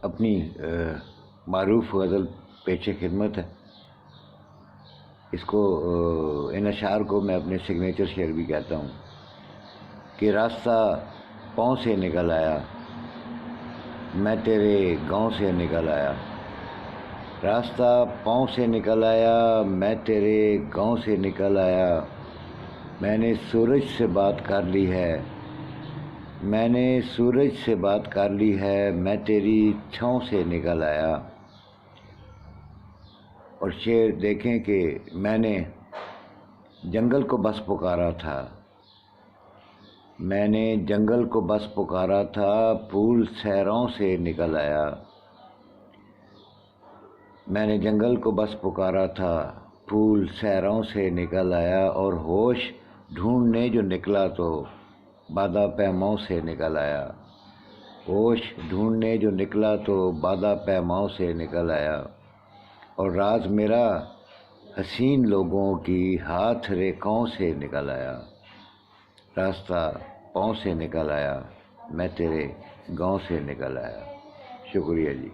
اپنی معروف غزل پیش خدمت ہے. اس کو ان اشعار کو میں اپنے سگنیچر شعر بھی کہتا ہوں کہ راستہ پاؤں سے نکل آیا، میں تیرے گاؤں سے نکل آیا. راستہ پاؤں سے نکل آیا، میں تیرے گاؤں سے نکل آیا. میں نے سورج سے بات کر لی ہے، میں نے سورج سے بات کر لی ہے، میں تیری چھاؤں سے نکل آیا. اور شعر دیکھیں کہ میں نے جنگل کو بس پکارا تھا، میں نے جنگل کو بس پکارا تھا، پھول صحراؤں سے نکل آیا. میں نے جنگل کو بس پکارا تھا، پھول صحراؤں سے نکل آیا. اور ہوش ڈھونڈنے جو نکلا تو بادہ پیماؤں سے نکل آیا. ہوش ڈھونڈنے جو نکلا تو بادہ پیماؤں سے نکل آیا. اور راز میرا حسین لوگوں کی ہاتھ ریکھاؤں سے نکل آیا. راستہ پاؤں سے نکل آیا، میں تیرے گاؤں سے نکل آیا. شکریہ جی.